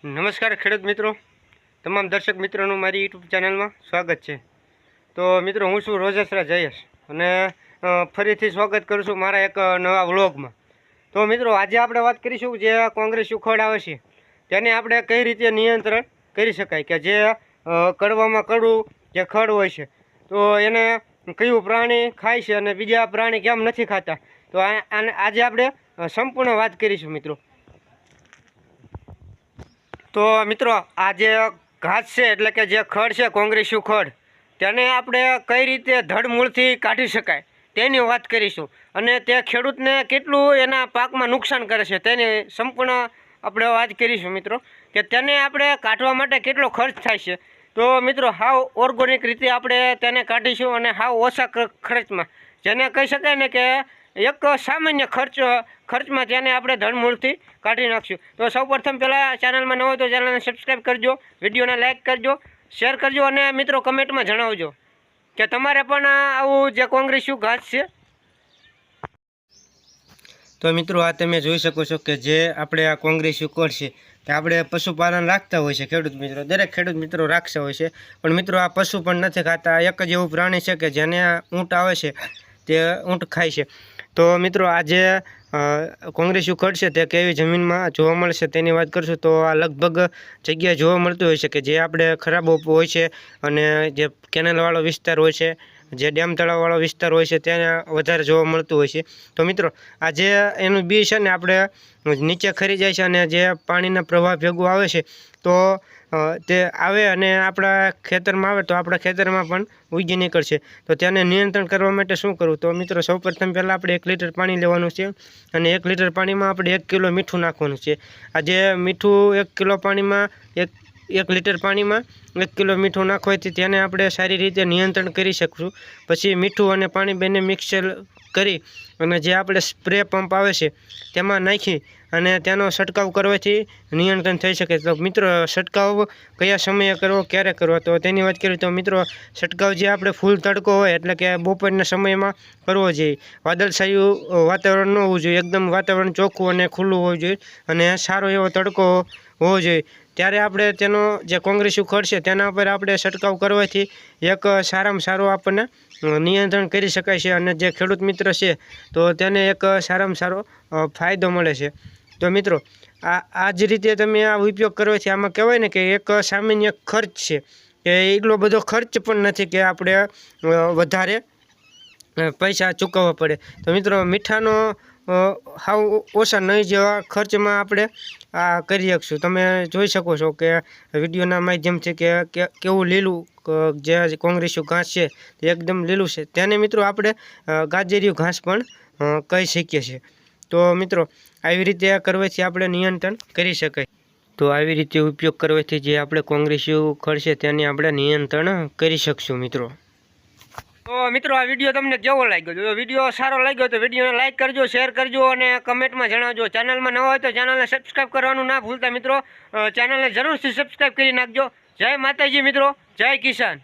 નમસ્કાર ખેડૂત મિત્રો, તમામ દર્શક મિત્રોનું મારી યુટ્યુબ ચેનલમાં સ્વાગત છે। તો મિત્રો, હું છું રોજેસરા જયેશ અને ફરીથી સ્વાગત કરું છું મારા એક નવા વ્લોગમાં। તો મિત્રો, આજે આપણે વાત કરીશું જે કોંગ્રેસ ઉખડ આવે છે તેને આપણે કઈ રીતે નિયંત્રણ કરી શકાય, કે જે કડવામાં કડવું જે ખડ હોય છે તો એને કયું પ્રાણી ખાય છે અને બીજા પ્રાણી કેમ નથી ખાતા, તો આજે આપણે સંપૂર્ણ વાત કરીશું મિત્રો। તો મિત્રો, આ જે ઘાસ છે એટલે કે જે ખડ છે કોંગ્રેસી ખડ, તેને આપણે કઈ રીતે ધડમૂળથી કાઢી શકાય તેની વાત કરીશું અને તે ખેડૂતને કેટલું એના પાકમાં નુકસાન કરે છે તેની સંપૂર્ણ આપણે વાત કરીશું મિત્રો, કે તેને આપણે કાઢવા માટે કેટલો ખર્ચ થાય છે। તો મિત્રો, હાવ ઓર્ગોનિક રીતે આપણે તેને કાઢીશું અને હાવ ઓછા ખર્ચમાં, જેને કહી શકાય ને કે એક સામાન્ય ખર્ચમાં તેને આપણે ધડમૂળથી કાઢી નાખશું। તો સૌપ્રથમ પહેલાં ચેનલમાં ન હોય તો ચેનલને સબસ્ક્રાઈબ કરજો, વિડીયોને લાઇક કરજો, શેર કરજો અને મિત્રો કમેન્ટમાં જણાવજો કે તમારે પણ આવું જે કોંગ્રેસી ઘાસ છે। તો મિત્રો, આ તમે જોઈ શકો છો કે જે આપણે આ કોંગ્રેસી ખડ છે તે આપણે પશુપાલન રાખતા હોય છે ખેડૂત મિત્રો, દરેક ખેડૂત મિત્રો રાખતા હોય છે, પણ મિત્રો આ પશુ પણ નથી ખાતા। એક જ એવું પ્રાણી છે કે જેને ઊંટ આવે છે તે ઊંટ ખાય છે। તો મિત્રો, આ જે કોંગ્રેસી ખડ છે તે કેવી જમીનમાં જોવા મળશે તેની વાત કરશું। તો આ લગભગ જગ્યાએ જોવા મળતું હોય છે કે જે આપણે ખરાબ હોય છે અને જે કેનલવાળો વિસ્તાર હોય છે, જે ડેમ તળાવવાળો વિસ્તાર હોય છે ત્યાં વધારે જોવા મળતું હોય છે। તો મિત્રો, આ જે એનું બી છે ને આપણે નીચે ખરી જાય છે અને જે પાણીના પ્રવાહ ભેગું આવે છે તો તે આવે અને આપણા ખેતરમાં આવે તો આપણા ખેતરમાં પણ ઉગી નીકળશે। તો તેને નિયંત્રણ કરવા માટે શું કરવું? તો મિત્રો, સૌપ્રથમ પહેલાં આપણે 1 લીટર પાણી લેવાનું છે અને 1 લીટર પાણીમાં આપણે 1 કિલો મીઠું નાખવાનું છે। આ જે મીઠું 1 કિલો પાણીમાં 1 લીટર પાણીમાં 1 કિલો મીઠું નાખવાથી તેને આપણે સારી રીતે નિયંત્રણ કરી શકશું। પછી મીઠું અને પાણી બંને મિક્સર કરી અને જે આપણે સ્પ્રે પંપ આવે છે તેમાં નાખી અને તેનો છંટકાવ કરવાથી નિયંત્રણ થઈ શકે। તો મિત્રો, છંટકાવ કયા સમયે કરવો, ક્યારે કરવો, તો તેની વાત કરીએ તો મિત્રો, છંટકાવ જે આપણે ફૂલ તડકો હોય એટલે કે બપોરના સમયમાં કરવો જોઈએ। વાદળછાયું વાતાવરણ ન હોવું જોઈએ, એકદમ વાતાવરણ ચોખ્ખું અને ખુલ્લું હોવું જોઈએ અને સારો એવો તડકો હોવો જોઈએ, ત્યારે આપણે તેનો જે કોંગ્રેસી ખડ છે તેના ઉપર આપણે છંટકાવ કરવાથી એક સારામાં સારું આપણને નિયંત્રણ કરી શકાય છે અને જે ખેડૂત મિત્ર છે તો તેને એક સારામાં સારો ફાયદો મળે છે। તો મિત્રો, આ જ રીતે તમે આ ઉપયોગ કરવાથી આમાં કહેવાય ને કે એક સામાન્ય ખર્ચ છે, કે એટલો બધો ખર્ચ પણ નથી કે આપણે વધારે પૈસા ચૂકવવા પડે। તો મિત્રો, મીઠાનો હાવ ઓછા નહીં જેવા ખર્ચમાં આપણે આ કરી શકશું। તમે જોઈ શકો છો કે વિડીયોના માધ્યમથી કે કેવું લીલું જે કોંગ્રેસી ઘાસ છે તે એકદમ લીલું છે, તેને મિત્રો આપણે ગાજરિયું ઘાસ પણ કહી શકીએ છીએ। તો મિત્રો, આવી રીતે કરવાથી આપણે નિયંત્રણ કરી શકાય। તો આવી રીતે ઉપયોગ કરવાથી જે આપણે કોંગ્રેસી ખડ છે તેની આપણે નિયંત્રણ કરી શકશું મિત્રો। તો મિત્રો, આ વિડીયો તમને કેવો લાગ્યો? જો વિડીયો સારો લાગ્યો તો વિડીયોને લાઇક કરજો, શેર કરજો અને કમેન્ટમાં જણાવજો। ચેનલમાં નવા હોય તો ચેનલને સબસ્ક્રાઈબ કરવાનું ના ભૂલતા મિત્રો, ચેનલને જરૂરથી સબસ્ક્રાઈબ કરી નાખજો। જય માતાજી મિત્રો, જય કિસાન।